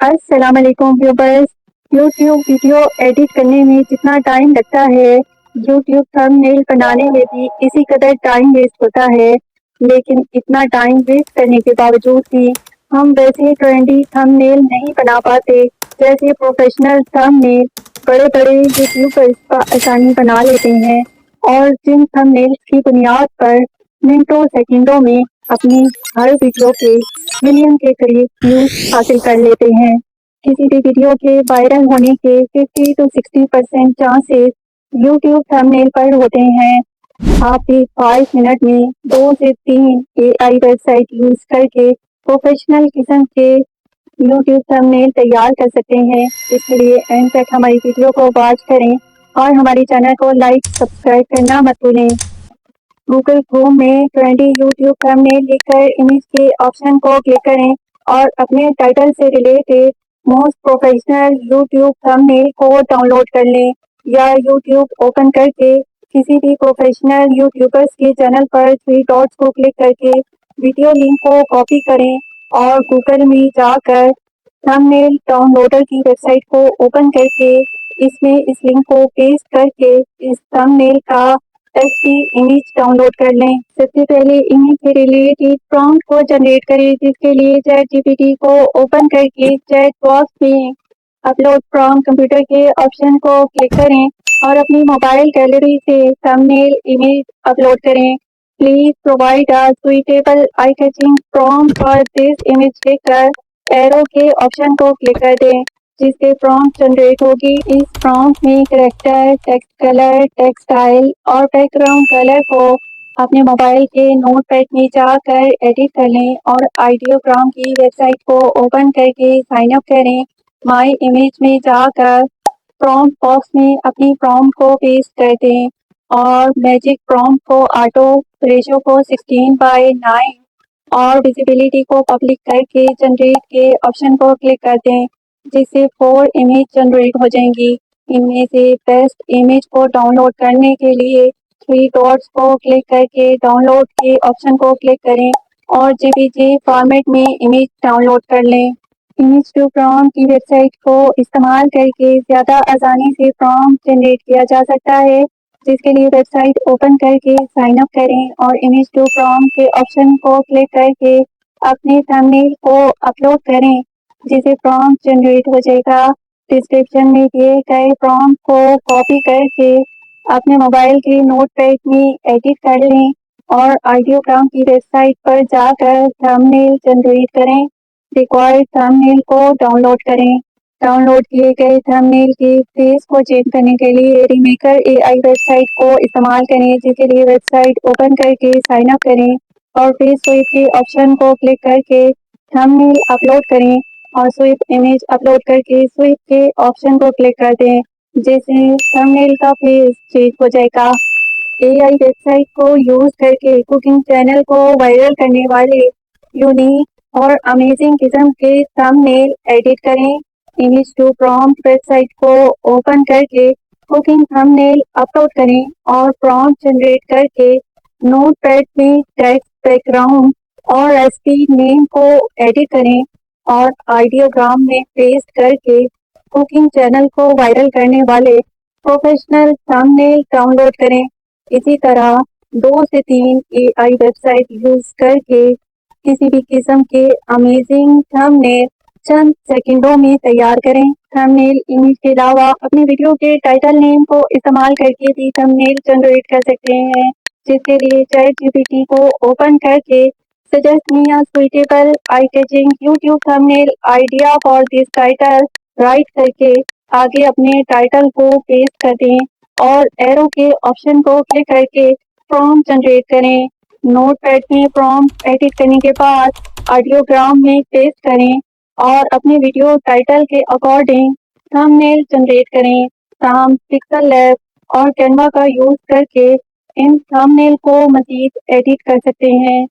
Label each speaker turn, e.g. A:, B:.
A: السلام علیکم viewers. YouTube video edit کرنے میں جتنا ٹائم لگتا ہے، یوٹیوب تھم نیل بنانے میں بھی اسی قدر ٹائم ویسٹ ہوتا ہے، لیکن اتنا ٹائم ویسٹ کرنے کے باوجود بھی ہم ویسے ٹرینڈی تھم نیل نہیں بنا پاتے جیسے پروفیشنل تھم نیل بڑے بڑے یوٹیوبرز آسانی بنا لیتے ہیں، اور جن تھم نیلز کی بنیاد پر منٹوں سیکنڈوں میں اپنی ہر ویڈیو کے ملین کے قریب ویوز حاصل کر لیتے ہیں۔ کسی بھی ویڈیو کے وائرل ہونے کے 50 to 60% چانسز یوٹیوب تھم نیل پر ہوتے ہیں۔ آپ بھی 5 منٹ میں 2 سے 3 AI ویب سائٹ یوز کر کے پروفیشنل قسم کے یوٹیوب تھم نیل تیار کر سکتے ہیں۔ اس کے لیے اینڈ تک ہماری ویڈیو کو واچ کریں اور ہمارے چینل کو لائک سبسکرائب کرنا مت بھولیں۔ گوگل کروم میں ٹرینڈی یوٹیوب تھم نیل لکھ کر امیج کے آپشن کو کلک کریں اور اپنے ٹائٹل سے ریلیٹڈ موسٹ پروفیشنل یوٹیوب تھم نیل کو ڈاؤن لوڈ کر لیں، یا یوٹیوب اوپن کر کے کسی بھی پروفیشنل یوٹیوبرز کے چینل پر 3 ڈاٹس کو کلک کر کے ویڈیو لنک کو کاپی کریں اور گوگل میں جا کر تھم نیل ڈاؤن لوڈر کی ویب سائٹ کو اوپن کر کے اس میں اس لنک کو پیسٹ کر کے اس تھم نیل کا امیج ڈاؤن لوڈ کر لیں۔ سب سے پہلے امیج سے ریلیٹڈ پرومپٹ کو جنریٹ کریں، جس کے لیے چیٹ GPT کو اوپن کر کے چیٹ باکس میں اپلوڈ فرام کمپیوٹر کے آپشن کو کلک کریں اور اپنی موبائل گیلری سے تھم نیل امیج اپلوڈ کریں۔ Please provide suitable eye catching prompt for this image لکھ کر ایرو کے آپشن کو کلک کر دیں، جس سے پرومپٹ جنریٹ ہوگی۔ اس پرومپٹ میں character, text colour, text style اور بیک گراؤنڈ کلر کو اپنے موبائل کے نوٹ پیڈ میں جا کر ایڈٹ کر لیں اور آئیڈیوگرام کی ویب سائٹ کو اوپن کر کے سائن اپ کریں۔ مائی امیج میں جا کر پرومپٹ باکس میں اپنی پرومپٹ کو پیسٹ کر دیں اور میجک پرومپٹ کو آٹو ریشو کو 16:9 اور ویزیبلٹی کو پبلک کر کے جنریٹ کے آپشن کو کلک کر دیں، جس سے 4 امیج جنریٹ ہو جائیں گی۔ ان میں سے بیسٹ امیج کو ڈاؤن لوڈ کرنے کے لیے 3 ڈاٹس کو کلک کر کے ڈاؤن لوڈ کے آپشن کو کلک کریں اور JPG فارمیٹ میں امیج ڈاؤن لوڈ کر لیں۔ امیج ٹو پرومپٹ کی ویب سائٹ کو استعمال کر کے زیادہ آسانی سے پرومپٹ جنریٹ کیا جا سکتا ہے، جس کے لیے ویب سائٹ اوپن کر کے سائن اپ کریں اور امیج ٹو پرومپٹ کے آپشن کو کلک کر کے اپنے تھم نیل کو اپلوڈ کریں، جسے پرومپٹ جنریٹ ہو جائے گا۔ ڈسکرپشن میں دیے گئے پرومپٹ کو کاپی کر کے اپنے موبائل کے نوٹ پیڈ میں ایڈٹ کر لیں اور آئیڈیوگرام کی ویب سائٹ پر جا کر تھم نیل جنریٹ کریں۔ ریکوائرڈ تھم نیل کو ڈاؤن لوڈ کریں۔ ڈاؤن لوڈ کیے گئے تھم نیل کے فیس کو چینج کرنے کے لیے ریمیکر AI ویب سائٹ کو استعمال کریں، جس کے لیے ویب سائٹ اوپن کر کے سائن اپ کریں اور پھر سویپ کے آپشن کو کلک کر کے تھم نیل اپلوڈ کریں اور سویپ امیج اپلوڈ کر کے سویپ کے آپشن کو کلک کر دیں، جیسے تھم نیل کا فیس چینج ہو جائے گا۔ AI ویب سائٹ کو یوز کر کے کوکنگ چینل کو وائرل کرنے والے یونیک اور امیزنگ قسم کے تھم نیل ایڈٹ کریں۔ Image to prompt website کو اوپن کر کے کوکنگ تھم نیل اپلوڈ کریں اور پرومپٹ جنریٹ کر کے نوٹ پیڈ میں ٹیکسٹ، بیک گراؤنڈ اور ریسپی نیم کو ایڈٹ کریں اور آئیڈیوگرام میں پیسٹ کر کے کوکنگ چینل کو وائرل کرنے والے پروفیشنل تھم نیل ڈاؤن لوڈ کریں۔ اسی طرح 2 سے 3 AI ویب سائٹ یوز کر کے کسی بھی قسم کے امیزنگ تھم نیل چند سیکنڈوں میں تیار کریں۔ تھم نیل امیج کے علاوہ اپنی ویڈیو کے ٹائٹل نیم کو استعمال کر کے بھی تھم نیل جنریٹ کر سکتے ہیں، جس کے لیے چیٹ GPT کو اوپن کر کے suggest me a suitable eye catching YouTube thumbnail idea for this title write کر کے آگے اپنے ٹائٹل کو پیسٹ کر دیں اور ایرو کے آپشن کو کلک کر کے پرومپٹ جنریٹ کریں۔ نوٹ پیڈ میں پرومپٹ ایڈٹ کرنے کے بعد آڈیوگرام میں پیسٹ کریں اور اپنے ویڈیو ٹائٹل کے اکارڈنگ تھم نیل جنریٹ کریں۔ تاہم پکسل لیب اور کینوا کا یوز کر کے ان تھم نیل کو مزید ایڈٹ کر سکتے ہیں۔